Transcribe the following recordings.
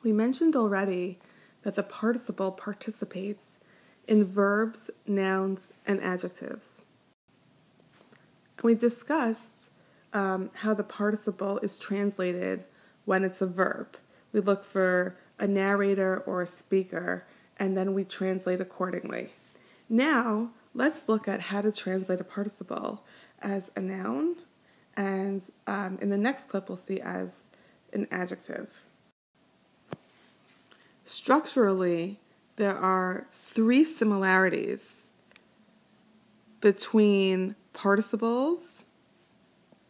We mentioned already that the participle participates in verbs, nouns, and adjectives. We discussed how the participle is translated when it's a verb. We look for a narrator or a speaker, and then we translate accordingly. Now, let's look at how to translate a participle as a noun, and in the next clip we'll see as an adjective. Structurally, there are 3 similarities between participles,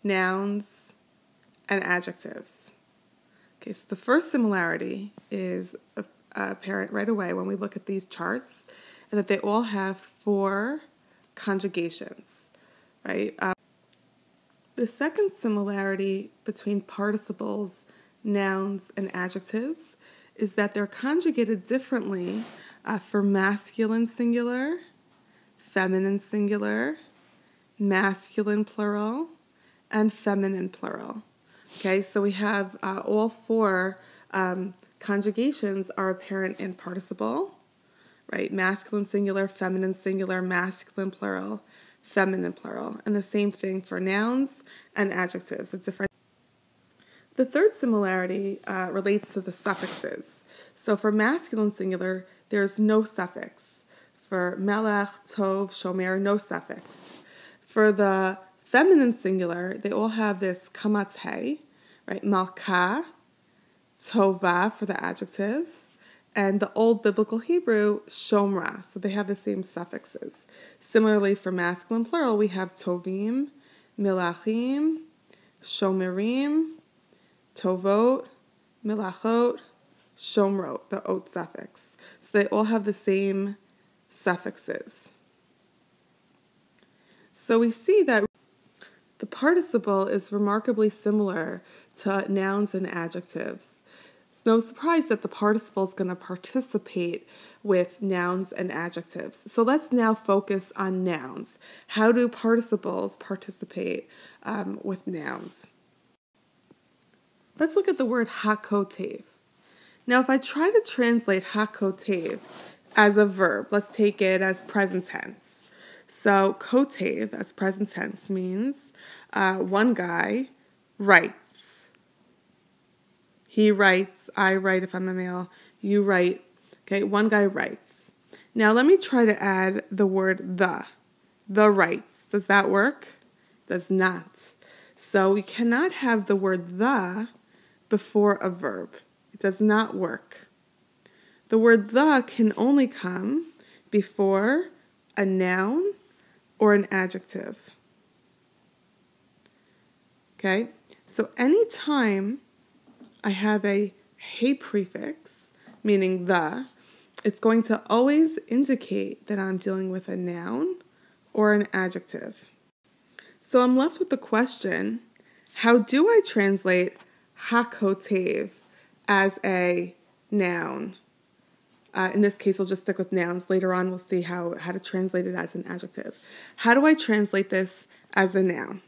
nouns, and adjectives. Okay, so the first similarity is apparent right away when we look at these charts, and that they all have 4 conjugations, right? The second similarity between participles, nouns, and adjectives is that they're conjugated differently for masculine singular, feminine singular, masculine plural, and feminine plural. Okay, so we have all 4 conjugations are apparent in participle, right? Masculine singular, masculine plural, feminine plural. And the same thing for nouns and adjectives. It's different. The third similarity relates to the suffixes. So for masculine singular, there's no suffix. For melech, tov, shomer, no suffix. For the feminine singular, they all have this kamatz hey, right? Malka, tova for the adjective, and the old biblical Hebrew, shomra, so they have the same suffixes. Similarly, for masculine plural, we have tovim, milachim, shomerim, tovot, milachot, shomrot, the ot suffix. So they all have the same suffixes. So we see that the participle is remarkably similar to nouns and adjectives. It's no surprise that the participle is going to participate with nouns and adjectives. So let's now focus on nouns. How do participles participate with nouns? Let's look at the word hakotev. Now, if I try to translate hakotev as a verb, let's take it as present tense. So kotev as present tense means one guy writes. He writes, I write if I'm a male, you write. Okay, one guy writes. Now let me try to add the word the writes. Does that work? Does not. So we cannot have the word the before a verb. It does not work. The word the can only come before a noun or an adjective. Okay, so anytime I have a hey prefix, meaning the, it's going to always indicate that I'm dealing with a noun or an adjective. So I'm left with the question, how do I translate hakotev as a noun? In this case, we'll just stick with nouns. Later on, we'll see how to translate it as an adjective. How do I translate this as a noun?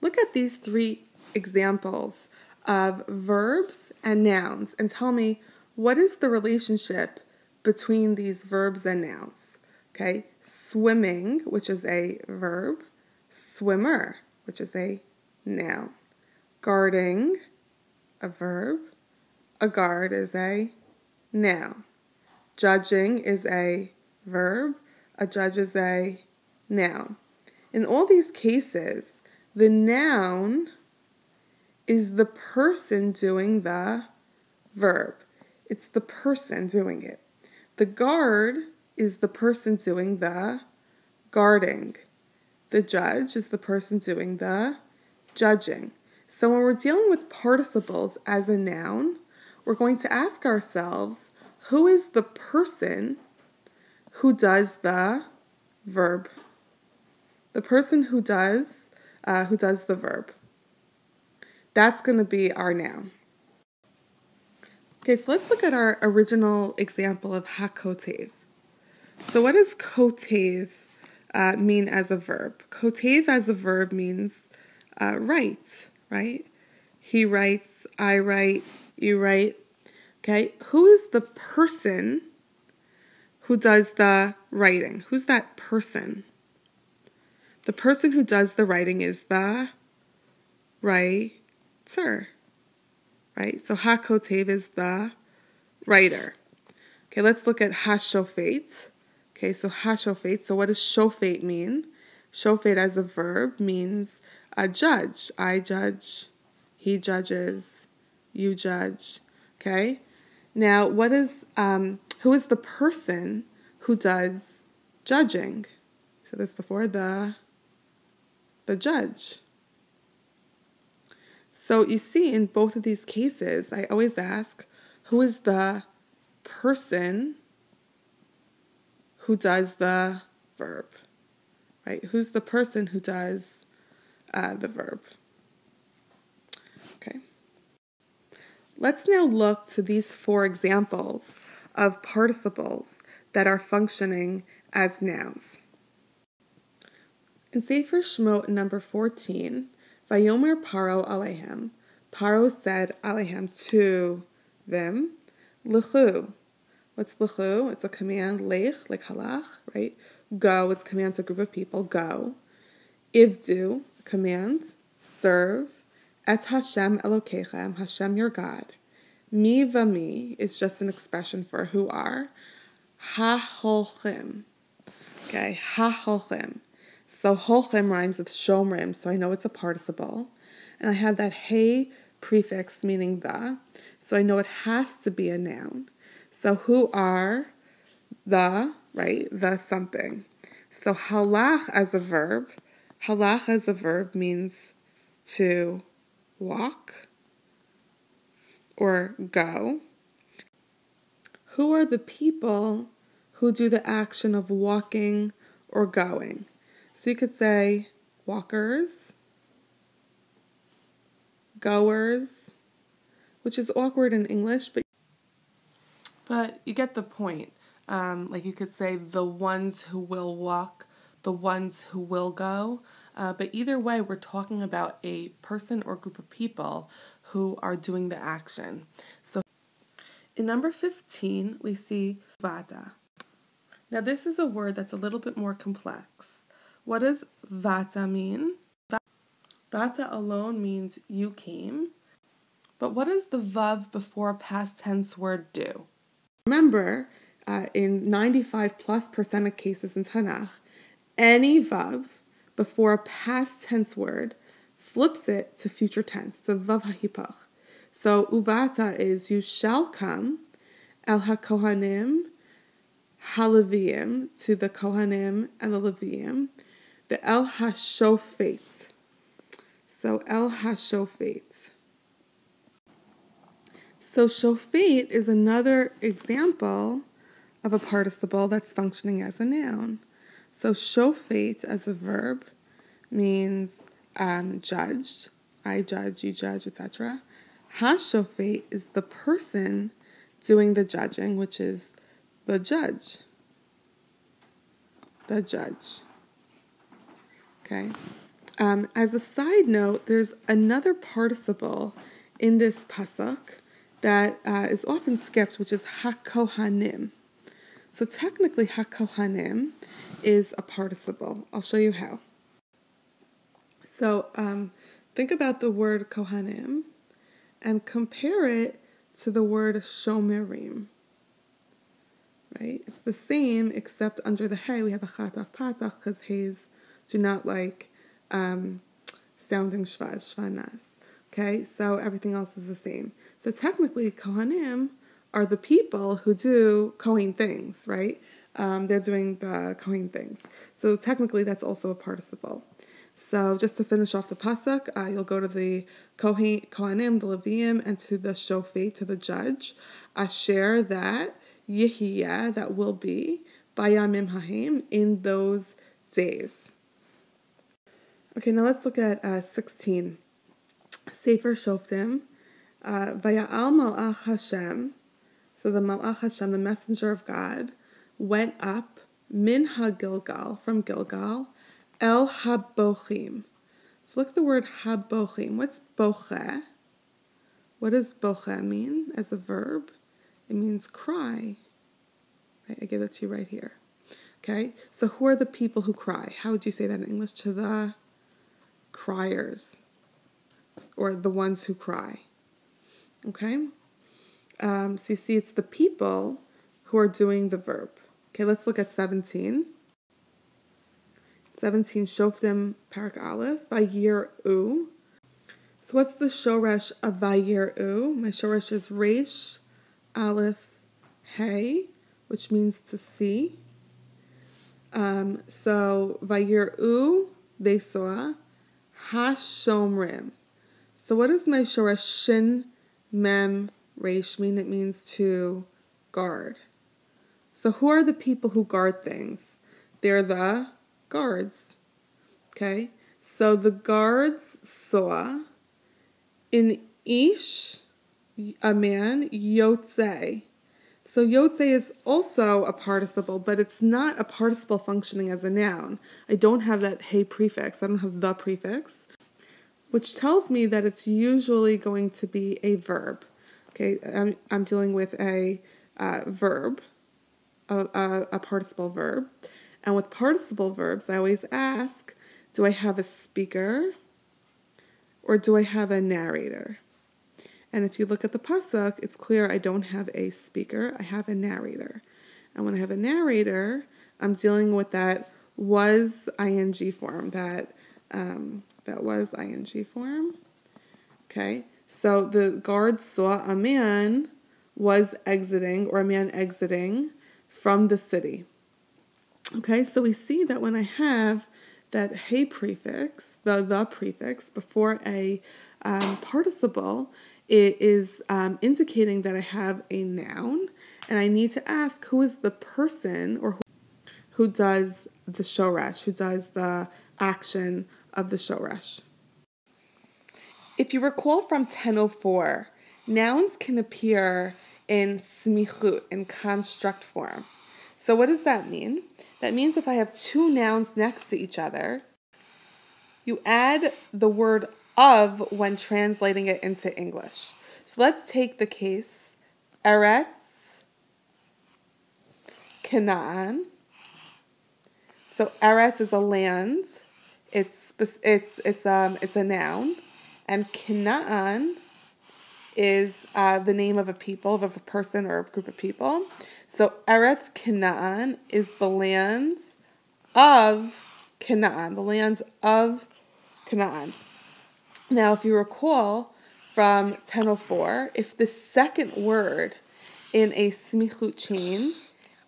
Look at these 3 examples of verbs and nouns and tell me, what is the relationship between these verbs and nouns? Okay, swimming, which is a verb, swimmer, which is a noun. Guarding, a verb, a guard is a noun. Judging is a verb, a judge is a noun. In all these cases, the noun is the person doing the verb. It's the person doing it. The guard is the person doing the guarding. The judge is the person doing the judging. So when we're dealing with participles as a noun, we're going to ask ourselves, who is the person who does the verb? The person who does the verb. That's going to be our noun. Okay, so let's look at our original example of hakotev. So what does kotev mean as a verb? Kotev as a verb means write, right? he writes, I write, you write. Okay, who is the person who does the writing? Who's that person? The person who does the writing is the writer, right? So hakotev is the writer. Okay, let's look at hashofet. Okay, so hashofet. So what does shofet mean? Shofet as a verb means a judge. I judge, he judges, you judge. Okay? Now, who is the person who does judging? So this before, the judge. So you see in both of these cases, I always ask, who is the person who does the verb? Right? Who's the person who does the verb? Okay. Let's now look to these 4 examples of participles that are functioning as nouns. In Sefer Shemot number 14, Vayomer Paro Alehem, Paro said Alehem to them, Lechu. What's lechu? It's a command, lech, like halach, right? Go, it's a command to a group of people, go. Ivdu, command, serve. Et Hashem Elokechem, Hashem your God. Mi v'mi is just an expression for who are. Ha-holchim. Okay, ha-holchim. So holchim rhymes with shomrim, so I know it's a participle. And I have that hey prefix meaning the, so I know it has to be a noun. So who are the, right, the something. So halach as a verb means to walk or go. Who are the people who do the action of walking or going? So you could say walkers, goers, which is awkward in English, but you get the point. Like you could say the ones who will walk, the ones who will go. But either way, we're talking about a person or group of people who are doing the action. So in number 15, we see vata. Now this is a word that's a little bit more complex. What does vata mean? Vata alone means you came. But what does the vav before a past tense word do? Remember, in 95+% of cases in Tanakh, any vav before a past tense word flips it to future tense. It's a vav hahipach. So uvata is you shall come, el hakohanim haLeviim, to the kohanim and the Leviim, the el hashofet. So el hashofet. So shofet is another example of a participle that's functioning as a noun. So shofet as a verb means judged. I judge, you judge, etc. Hashofet is the person doing the judging, which is the judge. The judge. Okay. As a side note, there's another participle in this pasuk that is often skipped, which is hakohanim. So technically, hakohanim is a participle. I'll show you how. So think about the word kohanim and compare it to the word shomerim. Right? It's the same, except under the hey we have a chataf patach because heys do not like sounding shvanas. Okay, so everything else is the same. So technically, kohanim are the people who do kohen things, right? They're doing the kohen things. So technically, that's also a participle. So just to finish off the pasuk, you'll go to the kohanim, the Leviim, and to the shofet, to the judge. Asher, that yihiyah, that will be, bayamim hahim, in those days. Okay, now let's look at 16. Sefer Shoftim, Vaya'al Malach Hashem, so the Malach Hashem, the messenger of God, went up, min ha-Gilgal, from Gilgal, el ha-Bochim. So look at the word ha-Bochim. What's boche? What does bocha mean as a verb? It means cry. Right, I give that to you right here. Okay, so who are the people who cry? How would you say that in English? To the criers, or the ones who cry. Okay, so you see it's the people who are doing the verb. Okay, let's look at 17. 17, Shoftim Parak Aleph, Vayir'u. So what's the shoresh of Vayir'u? My shoresh is Resh, Aleph, Hey, which means to see. So Vayir'u, they saw, Hashomrim. So what does my shoresh Shin, Mem, Resh mean? It means to guard. So who are the people who guard things? They're the guards. Okay? So the guards saw in Ish, a man, Yotze. So Yotze is also a participle, but it's not a participle functioning as a noun. I don't have that hey prefix. I don't have the prefix, which tells me that it's usually going to be a verb. Okay, I'm dealing with a verb, a participle verb. And with participle verbs, I always ask, do I have a speaker or do I have a narrator? And if you look at the pasuk, it's clear I don't have a speaker, I have a narrator. And when I have a narrator, I'm dealing with that was ing form, that was ing form. Okay, so the guards saw a man was exiting, or a man exiting from the city. Okay, so we see that when I have that hey prefix, the prefix, before a participle, it is indicating that I have a noun, and I need to ask who is the person or who does the shoresh, who does the action of the shoresh. If you recall from 1004, nouns can appear in smichut, in construct form. So what does that mean? That means if I have two nouns next to each other, you add the word of when translating it into English. So let's take the case Eretz, Canaan. So Eretz is a land. It's a noun, and Canaan is the name of a people, of a person or a group of people. So Eretz Canaan is the lands of Canaan, the lands of Canaan. Now, if you recall from 1004, if the second word in a smichut chain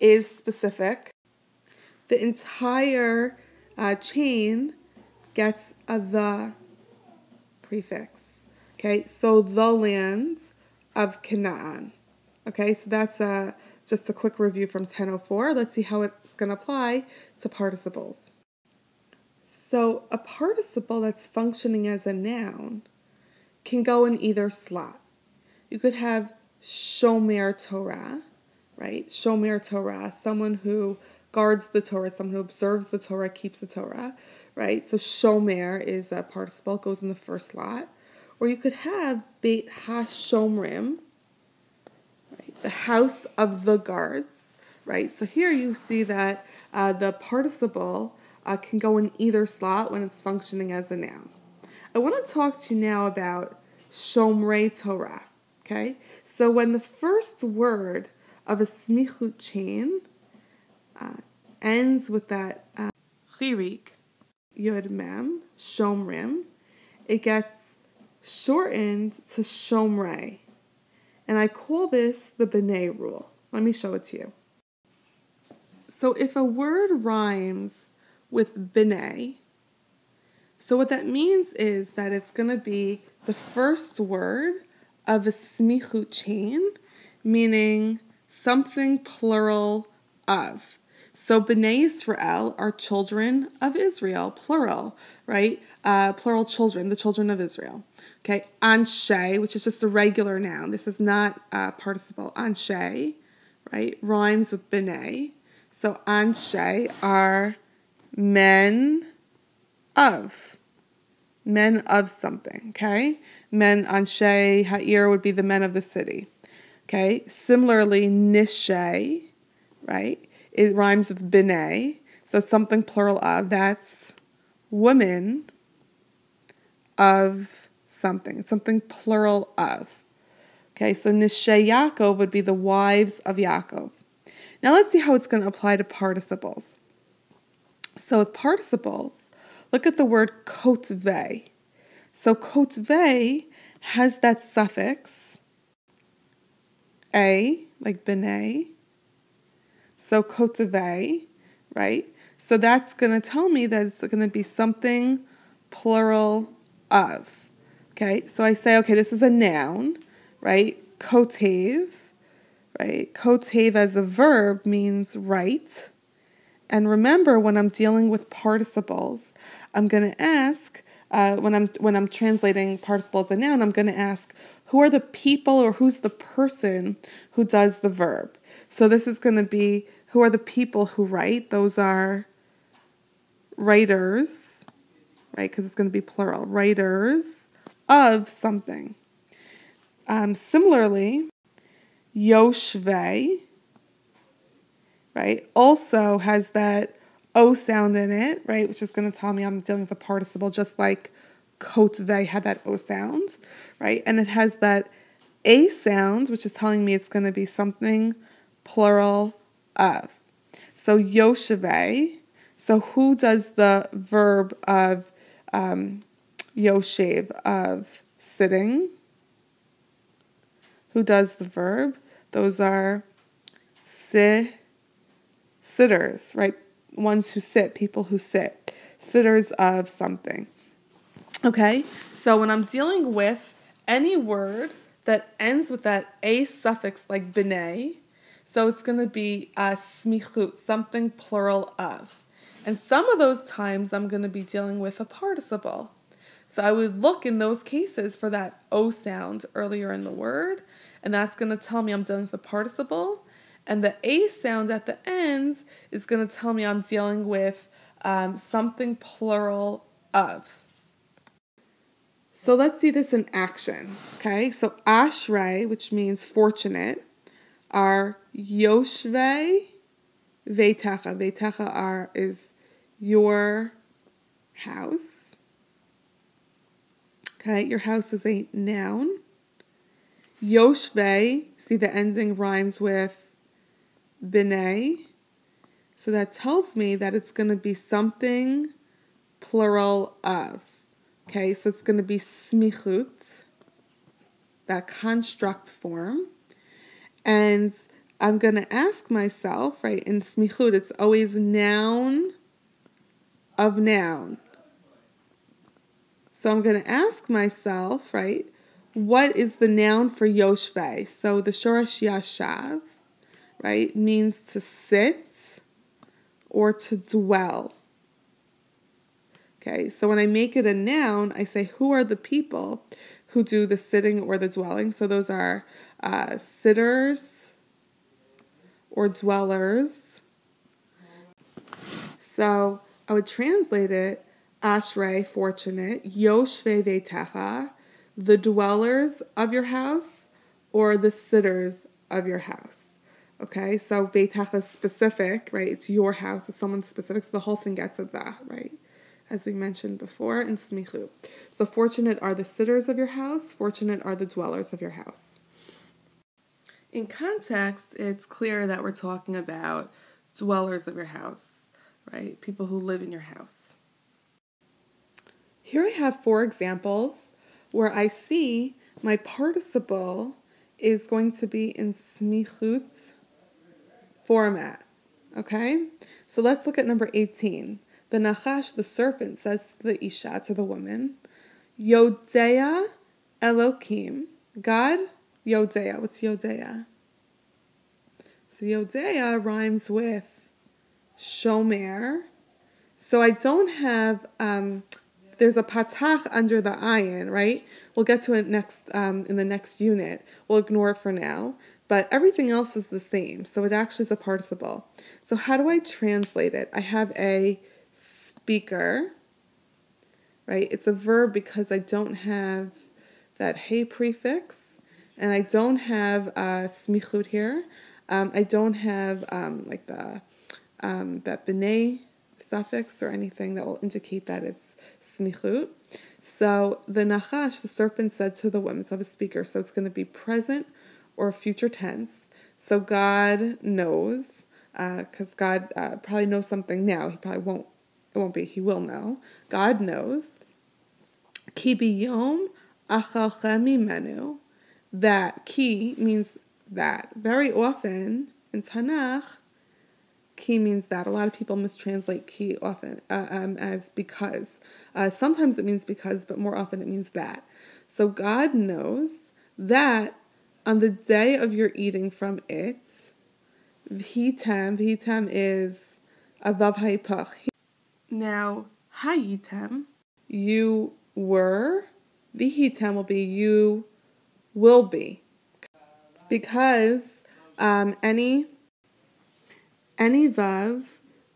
is specific, the entire chain gets a the prefix. Okay, so the lands of Canaan. Okay, so that's just a quick review from 1004. Let's see how it's going to apply to participles. So a participle that's functioning as a noun can go in either slot. You could have shomer Torah, right? Shomer Torah, someone who guards the Torah, someone who observes the Torah, keeps the Torah, right? So shomer is a participle, goes in the first slot. Or you could have Beit HaShomrim, right? The house of the guards, right? So here you see that the participle can go in either slot when it's functioning as a noun. I want to talk to you now about Shomrei Torah, okay? So when the first word of a smichut chain ends with that chirik, yod mem, shomrim, it gets shortened to shomrei. And I call this the Binet Rule. Let me show it to you. So if a word rhymes with Binet, so what that means is that it's going to be the first word of a smichut chain, meaning something plural of. So Bnei Israel are children of Israel, plural, right? Plural children, the children of Israel. Okay, Anshe, which is just a regular noun. This is not a participle. Anshe, right, rhymes with Bnei. So Anshe are men of something, okay? Men anshe ha'ir would be the men of the city. Okay. Similarly, nishe, right? It rhymes with binet. So something plural of. That's women of something. It's something plural of. Okay, so Nishe Yaakov would be the wives of Yaakov. Now let's see how it's going to apply to participles. So with participles, look at the word kotve. So kotve has that suffix a, like bene. So kotve, right? So that's going to tell me that it's going to be something plural of. Okay, so I say, okay, this is a noun, right? Kotev, right? Kotev as a verb means write. And remember, when I'm dealing with participles, I'm going to ask, when I'm translating participle as a noun, I'm going to ask, who are the people or who's the person who does the verb? So this is going to be, who are the people who write? Those are writers, right? Because it's going to be plural. Writers of something. Similarly, yoshve, right, also has that O sound in it, right, which is going to tell me I'm dealing with a participle, just like kotve had that O sound, right, and it has that A sound, which is telling me it's going to be something plural of. So yoshve, so who does the verb of yoshev, of sitting? Who does the verb? Those are sitters, right? Ones who sit, people who sit. Sitters of something. Okay? So when I'm dealing with any word that ends with that A suffix like binet, so it's going to be smichut, something plural of. And some of those times I'm going to be dealing with a participle. So I would look in those cases for that O sound earlier in the word, and that's going to tell me I'm dealing with a participle. And the A sound at the end is going to tell me I'm dealing with something plural of. So let's see this in action, okay? So ashrei, which means fortunate, are yoshvei veitecha. Veitecha is your house. Okay, your house is a noun. Yoshve, see the ending rhymes with binet. So that tells me that it's going to be something plural of. Okay, so it's going to be smichut, that construct form. And I'm going to ask myself, right, in smichut, it's always noun of noun. So I'm going to ask myself, right, what is the noun for yoshve? So the shoresh yashav, right, means to sit or to dwell. Okay, so when I make it a noun, I say, who are the people who do the sitting or the dwelling? So those are sitters or dwellers. So I would translate it, ashrei, fortunate, yoshve veitecha, the dwellers of your house or the sitters of your house. Okay, so veitecha is specific, right? It's your house, it's someone specific, so the whole thing gets at that, right? As we mentioned before in smichu. So fortunate are the sitters of your house, fortunate are the dwellers of your house. In context, it's clear that we're talking about dwellers of your house, right? People who live in your house. Here I have 4 examples where I see my participle is going to be in smichut format, okay? So let's look at number 18. The Nachash, the serpent, says to the Isha, to the woman, Yodea Elokim. God, Yodea. What's Yodea? So Yodea rhymes with Shomer. So I don't have, there's a patach under the ayin, right? We'll get to it next in the next unit. We'll ignore it for now. But everything else is the same. So it actually is a participle. So how do I translate it? I have a speaker, right? It's a verb because I don't have that hey prefix, and I don't have smichut here. I don't have like the that Binet suffix or anything that will indicate that it's smichut. So the nachash, the serpent, said to the women, so the speaker, so it's going to be present or future tense. So God knows, because God probably knows something now. He probably won't. It won't be. He will know. God knows. Ki biyom achalchem mimenu. That ki means that. Very often in Tanakh, ki means that. A lot of people mistranslate ki often as because. Sometimes it means because, but more often it means that. So God knows that on the day of your eating from it, v'hitem is a vav ha'ipach. Now, hayitem, you were. V'hitem will be you will be. Because any vav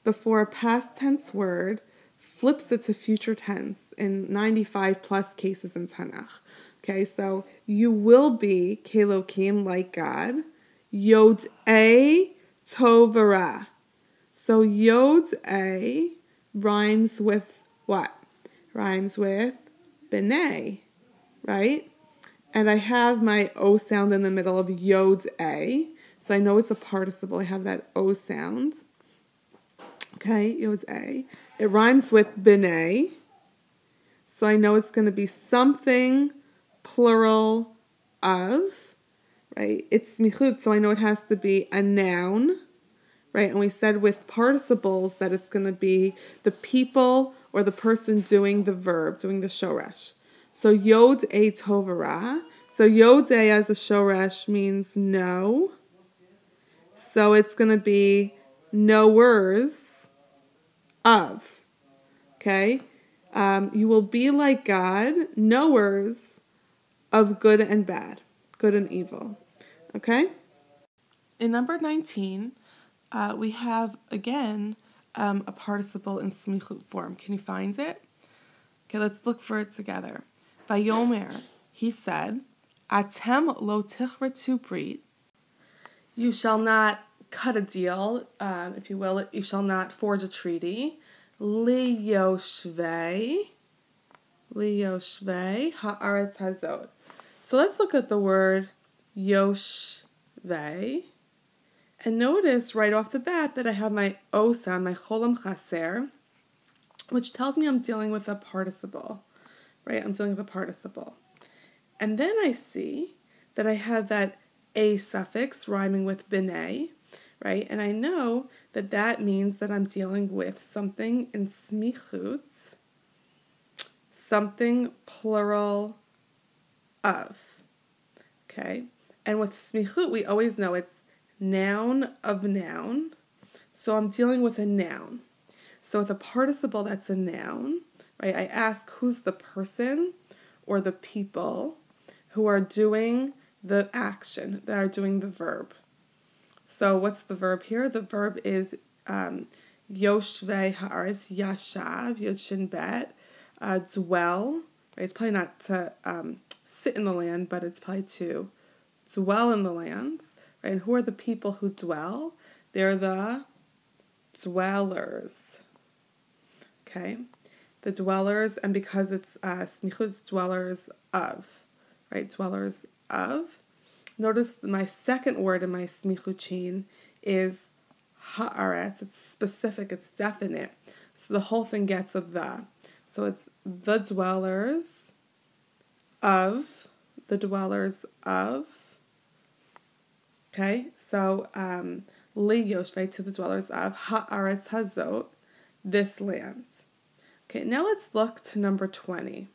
before a past tense word flips it to future tense in 95 plus cases in Tanakh. Okay, so you will be kelokim, like God. Yod-a tovara. So Yod-a rhymes with what? Rhymes with Binet, right? And I have my O sound in the middle of Yod-a. So I know it's a participle. I have that O sound. Okay, Yod-a. It rhymes with Binet. So I know it's going to be something plural of, right? It's smichut, so I know it has to be a noun, right? And we said with participles that it's going to be the people or the person doing the verb, doing the shoresh. So Yod-a tovara. So Yod-a as a shoresh means know. So it's going to be knowers of. Okay? You will be like God, knowers of good and bad, good and evil. Okay? In number 19, we have, again, a participle in smichut form. Can you find it? Okay, let's look for it together. Vayomer, he said, Atem lo tichretu brit. You shall not cut a deal, if you will. You shall not forge a treaty. Liyoshvei haaretz hazot. So let's look at the word yoshvei. And notice right off the bat that I have my O sound, my cholam chaser, which tells me I'm dealing with a participle, right? I'm dealing with a participle. And then I see that I have that A suffix rhyming with Binet, right? And I know that that means that I'm dealing with something in smichut, something plural of, okay? And with smichut, we always know it's noun of noun. So I'm dealing with a noun. So with a participle that's a noun, right, I ask who's the person or the people who are doing the action, that are doing the verb. So what's the verb here? The verb is yoshvei haaretz, yashav, yod shin bet, dwell. Right? It's probably not to sit in the land, but it's probably to dwell in the lands. Right? And who are the people who dwell? They're the dwellers. Okay? The dwellers, and because it's smichut, it's dwellers of. Right? Dwellers of. Notice my second word in my smichut chain is haaretz. It's specific, it's definite. So the whole thing gets a the. So it's the dwellers of. Okay, so li yoshvei, to the dwellers of, haaretz hazot, this land. Okay, now let's look to number 20.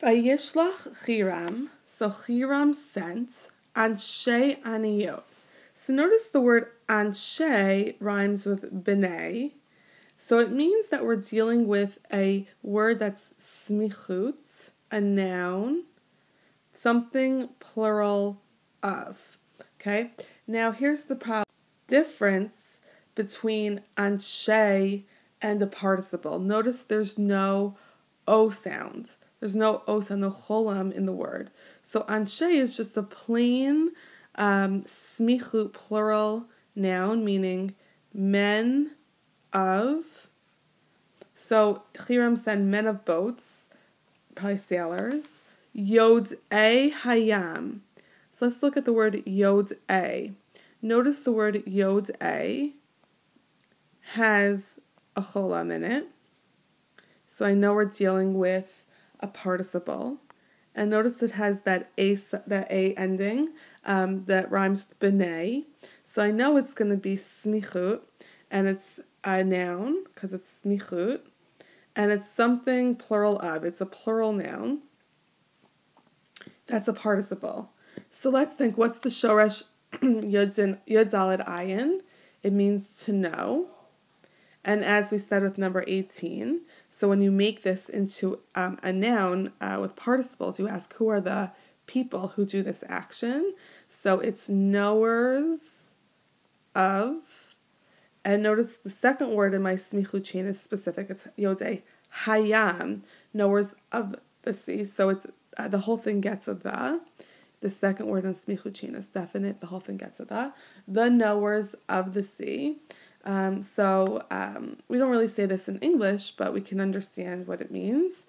Vayishlach Hiram, so Hiram sent, anshe aniyot. So notice the word anshe rhymes with Binet. So it means that we're dealing with a word that's smichut, a noun, something plural of. Okay? Now here's the difference between anshe and a participle. Notice there's no O sound. There's no osa, no cholam in the word. So anshe is just a plain smichut plural noun, meaning men of. So Hiram said men of boats, probably sailors. Yod-e hayam. So let's look at the word Yod-e. Notice the word Yod-e has a cholam in it. So I know we're dealing with a participle. And notice it has that A ending that rhymes with Binet. So I know it's going to be smichut, and it's a noun because it's smichut, and it's something plural of. It's a plural noun. That's a participle. So let's think, what's the shoresh yod daled ayin? It means to know. And as we said with number 18, so when you make this into a noun with participles, you ask who are the people who do this action. So it's knowers of. And notice the second word in my smichut chain is specific. It's yodei hayam, knowers of the sea. So it's the whole thing gets a the. The second word in smichut chain is definite. The whole thing gets a the. The knowers of the sea. We don't really say this in English, but we can understand what it means.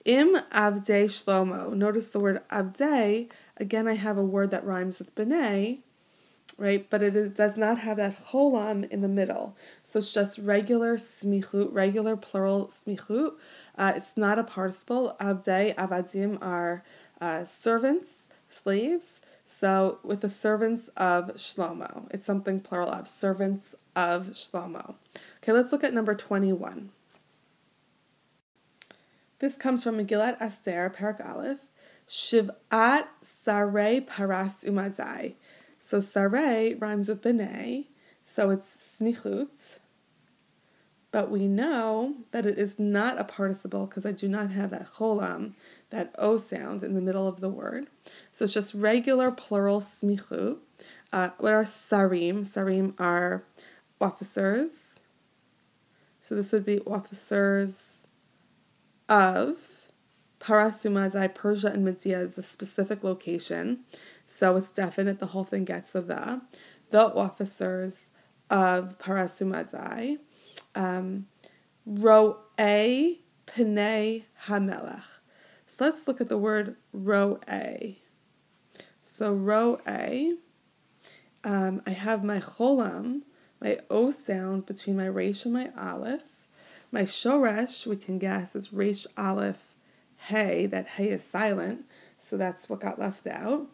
Im avdei shlomo. Notice the word avdei. Again, I have a word that rhymes with b'nei, right? But it does not have that cholam in the middle. So it's just regular smichut, regular plural smichut. It's not a participle. Avdei, avadim are servants, slaves. So with the servants of Shlomo, it's something plural of, servants of Shlomo. Okay, let's look at number 21. This comes from Megillat Esther, Parak Aleph. Shiv'at sarei paras umadzai. So sarei rhymes with b'nei, so it's smichut. But we know that it is not a participle because I do not have that cholam, that O sound in the middle of the word. So it's just regular plural smichut. What are sarim? Sarim are officers. So this would be officers of. Parasumazai, Persia and Media is a specific location. So it's definite, the whole thing gets a the. The officers of Parasumazai. Ro'e Pnei Hamelech. So let's look at the word ro'e. So ro'e, I have my cholam, my O sound between my resh and my aleph. My shoresh, we can guess, is resh aleph hey. That hey is silent, so that's what got left out.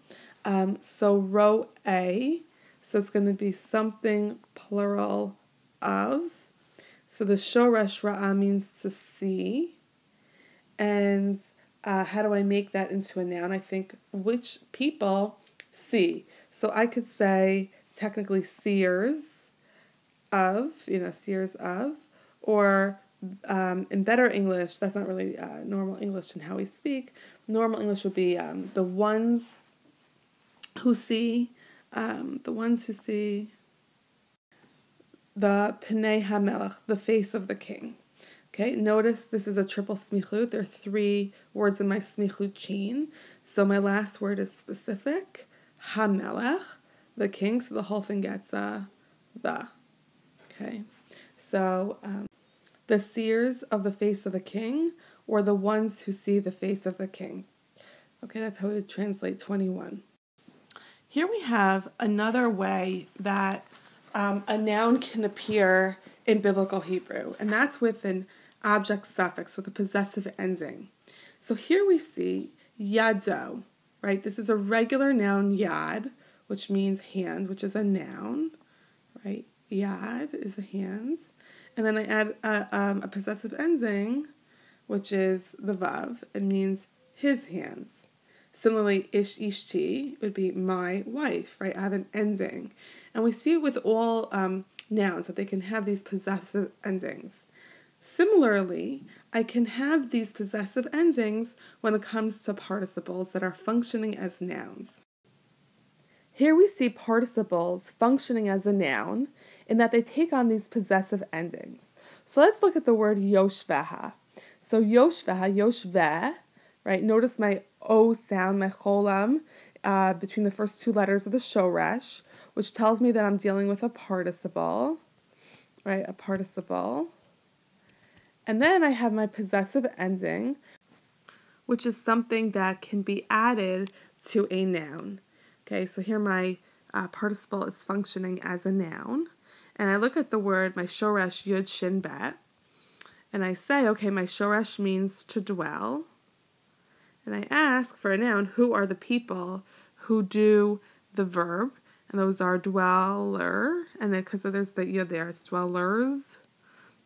So ro'e, so it's going to be something plural of. So the shoresh ra'a means to see. And how do I make that into a noun? I think which people see. So I could say technically seers of, seers of, or in better English, that's not really normal English in how we speak. Normal English would be the ones who see, the Pnei HaMelech, the face of the king. Okay, notice this is a triple smichut. There are 3 words in my smichut chain. So my last word is specific, HaMelech, the king. So the whole thing gets the. Okay, so the seers of the face of the king, or the ones who see the face of the king. Okay, that's how we would translate 21. Here we have another way that a noun can appear in biblical Hebrew, and that's with an object suffix, with a possessive ending. So here we see yado, right? This is a regular noun, yad, which means hand, which is a noun, right? Yad is a hands. And then I add a possessive ending, which is the vav. It means his hands. Similarly, ishti would be my wife, right? I have an ending. And we see it with all nouns that they can have these possessive endings. Similarly, I can have these possessive endings when it comes to participles that are functioning as nouns. Here we see participles functioning as a noun in that they take on these possessive endings. So let's look at the word yoshveha. So yoshveha, yoshveh, right? Notice my O sound, my cholam, between the first two letters of the shoresh, which tells me that I'm dealing with a participle, right? A participle. And then I have my possessive ending, which is something that can be added to a noun. Okay, so here my participle is functioning as a noun. And I look at the word, my shoresh yud shin bet, and I say, okay, my shoresh means to dwell. And I ask for a noun, who are the people who do the verb? And those are dweller, and because there's the yud there, it's dwellers.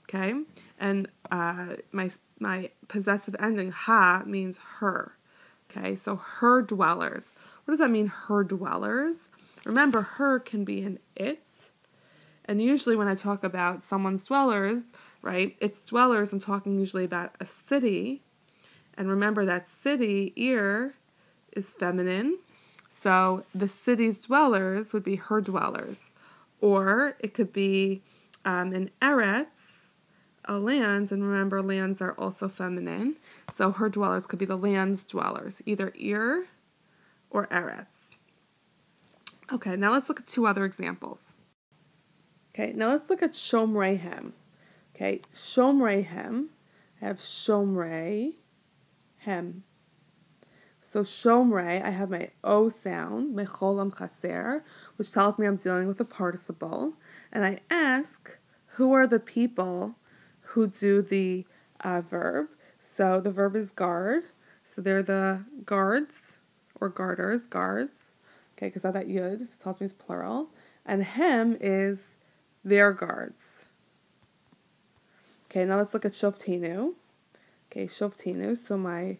Okay, and my possessive ending ha means her. Okay, so her dwellers. What does that mean, her dwellers? Remember, her can be an it. And usually when I talk about someone's dwellers, right, its dwellers, I'm talking usually about a city. And remember that city, ir, is feminine. So the city's dwellers would be her dwellers. Or it could be an eretz, a land, and remember lands are also feminine. So her dwellers could be the land's dwellers, either ir or eretz. Okay, now let's look at two other examples. Okay, now let's look at shomreihem. Okay, shomreihem, I have shomrei, hem. So shomrei, I have my O sound, my cholam chaser, which tells me I'm dealing with a participle. And I ask, who are the people who do the verb? So the verb is guard. So they're the guards, or guarders, guards. Okay, because of that yud, it tells me it's plural. And hem is their guards. Okay, now let's look at shoftinu. Okay, shoftinu, so my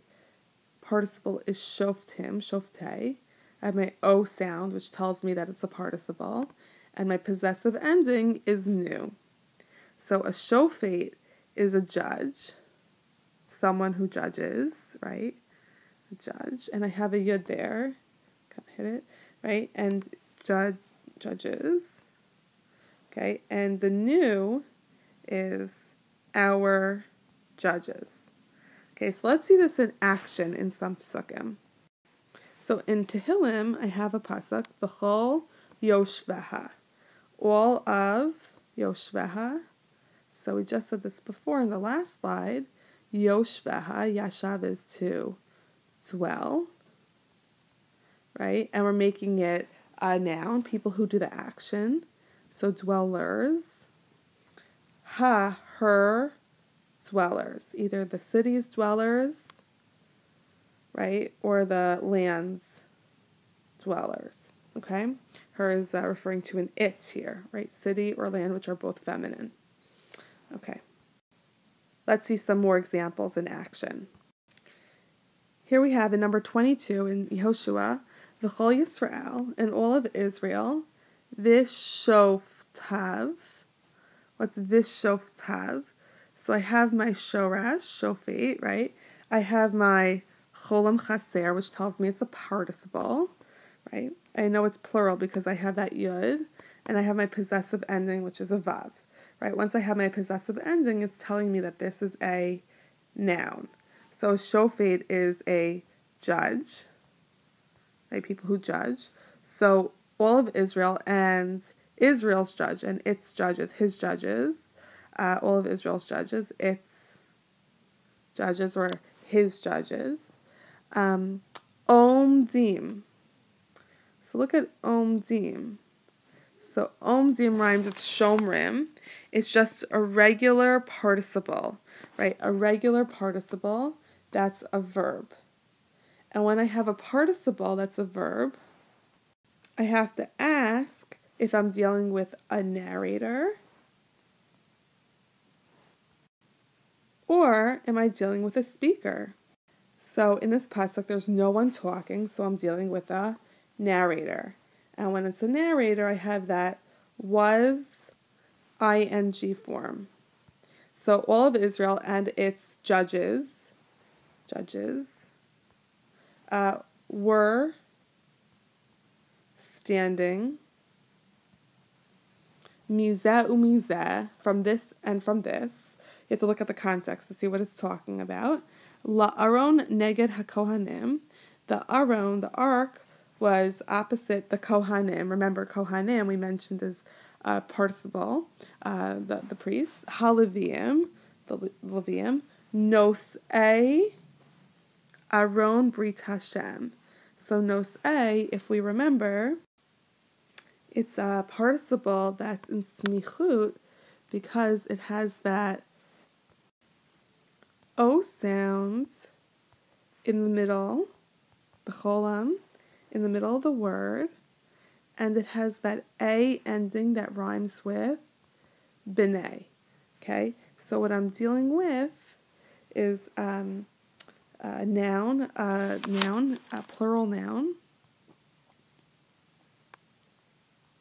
participle is shoftim, shoftei. I have my O sound, which tells me that it's a participle. And my possessive ending is nu. So a shofet is a judge, someone who judges, right? A judge. And I have a yud there. Kind of hit it, right? And judges. Okay, and the nu is our judges. Okay, so let's see this in action in some psukim. So in Tehillim, I have a pasuk, v'chol yoshveha, all of yoshveha. So we just said this before in the last slide. Yoshveha, yashav is to dwell, right? And we're making it a noun, people who do the action. So dwellers. Ha, her dwellers, either the city's dwellers, right, or the land's dwellers, okay? Her is referring to an it here, right, city or land, which are both feminine. Okay, let's see some more examples in action. Here we have in number 22 in Yehoshua, V'chol Yisrael, and all of Israel, Vishoftav. What's Vishoftav? So I have my shorash, shofet, right? I have my cholam chaser, which tells me it's a participle, right? I know it's plural because I have that yud, and I have my possessive ending, which is a vav, right? Once I have my possessive ending, it's telling me that this is a noun. So shofet is a judge, right? People who judge. So all of Israel and Israel's judge and its judges, his judges, all of Israel's judges, its judges or his judges. Omdim. So look at omdim. So omdim rhymes with shomrim. It's just a regular participle, right? A regular participle, that's a verb. And when I have a participle that's a verb, I have to ask if I'm dealing with a narrator, or am I dealing with a speaker? So in this pasuk, there's no one talking, so I'm dealing with a narrator. And when it's a narrator, I have that was ing form. So all of Israel and its judges were standing, mizeh umizeh, from this and from this. You have to look at the context to see what it's talking about. La'aron neged hakohanim. The aron, the ark, was opposite the kohanim. Remember, kohanim we mentioned is participle, the priests. Haleviim, the Leviim. Nosei aron brit Hashem. So nosei, if we remember, it's a participle that's in smichut because it has that O sound in the middle, the cholam, in the middle of the word, and it has that A ending that rhymes with Binet. Okay, so what I'm dealing with is a noun, a plural noun,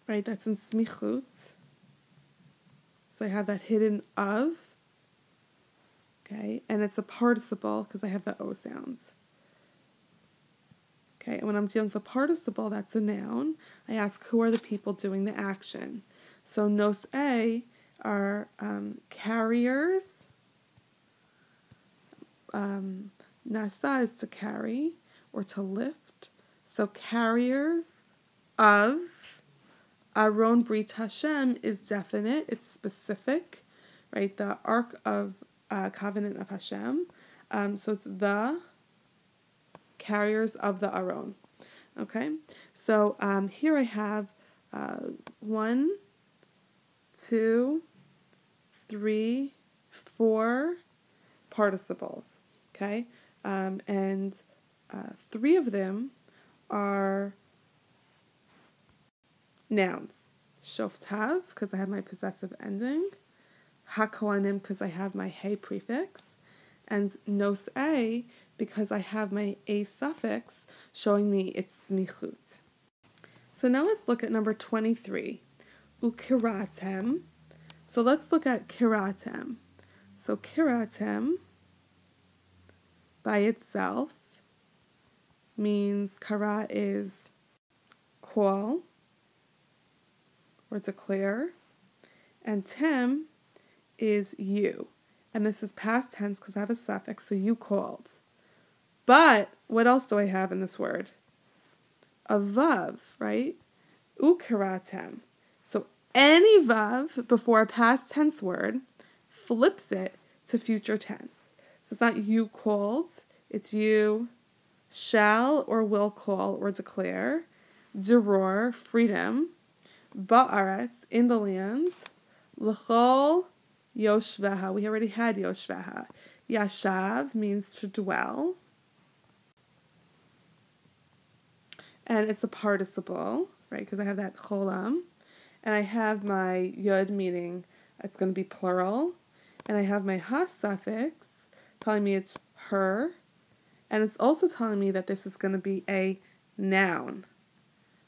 right? That's in smichut. So I have that hidden of, okay, and it's a participle because I have the O sounds. Okay, and when I'm dealing with a participle, that's a noun, I ask who are the people doing the action. So nosei are carriers. Nasa is to carry or to lift. So carriers of. Aron Brit Hashem is definite, it's specific, right? The Ark of Covenant of Hashem. So it's the carriers of the Aron. Okay? So here I have 1, 2, 3, 4 participles. Okay? And 3 of them are nouns. Shoftav, because I have my possessive ending. Hakohanim, because I have my hey prefix. And nosei, because I have my a suffix showing me it's smichut. So now let's look at number 23. Ukiratem. So let's look at kiratem. So kiratem by itself means kara is call or declare, and tem is you. And this is past tense because I have a suffix, so you called. But what else do I have in this word? A vav, right? Ukiratem. So any vav before a past tense word flips it to future tense. So it's not you called, it's you shall or will call or declare. Deror, freedom. Ba'aretz, in the lands. L'chol yoshveha. We already had yoshveha. Yashav means to dwell. And it's a participle, right? Because I have that cholam. And I have my yud, meaning it's going to be plural. And I have my ha suffix telling me it's her. And it's also telling me that this is going to be a noun.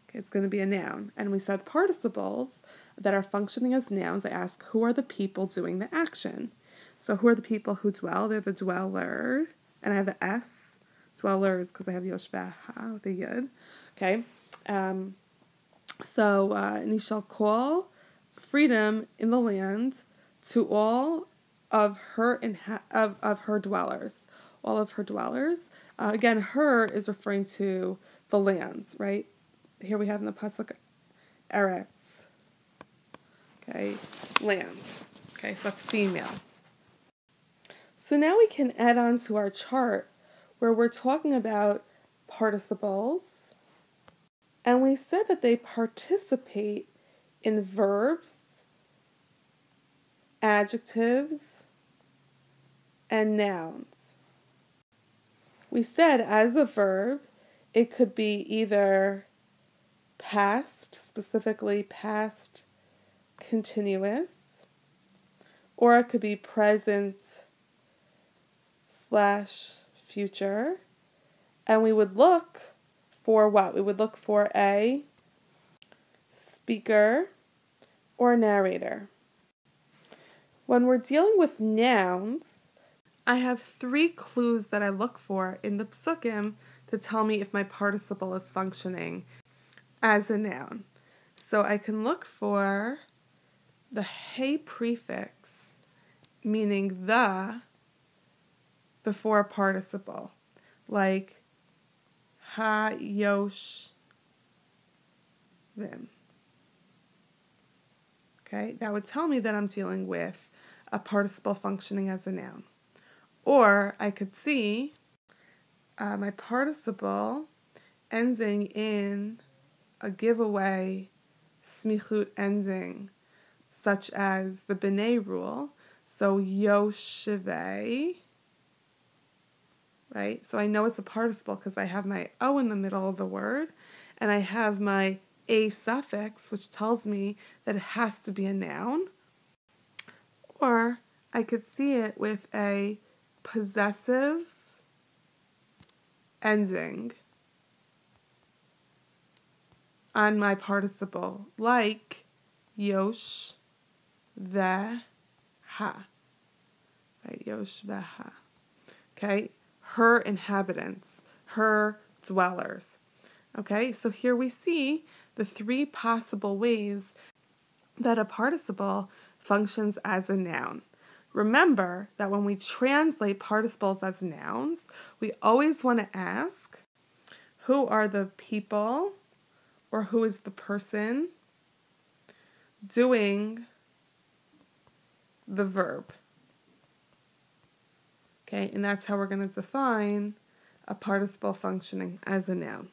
Okay, it's going to be a noun. And we said participles that are functioning as nouns. I ask, who are the people doing the action? So who are the people who dwell? They're the dweller. And I have the S, dwellers, because I have yoshveha with the yud. Okay. And you shall call freedom in the land to all of her of her dwellers. All of her dwellers. Again, her is referring to the lands, right? Here we have in the pasuk eretz. Okay, lands. Okay, so that's female. So now we can add on to our chart where we're talking about participles. And we said that they participate in verbs, adjectives, and nouns. We said as a verb, it could be either past, specifically past continuous, or it could be present / future. And we would look for what? We would look for a speaker or narrator. When we're dealing with nouns, I have 3 clues that I look for in the psukim to tell me if my participle is functioning as a noun. So I can look for the hey prefix, meaning the before a participle, like ha-yosh them. Okay, that would tell me that I'm dealing with a participle functioning as a noun. Or I could see my participle ending in a giveaway smichut ending, such as the Binet Rule. So yoshevei, right? So I know it's a participle because I have my O in the middle of the word, and I have my a suffix, which tells me that it has to be a noun. Or I could see it with a possessive ending on my participle, like yosh veha, right? Yosh veha. Okay, her inhabitants, her dwellers. Okay, so here we see the three possible ways that a participle functions as a noun. Remember that when we translate participles as nouns, we always want to ask, who are the people or who is the person doing the verb? Okay, and that's how we're going to define a participle functioning as a noun.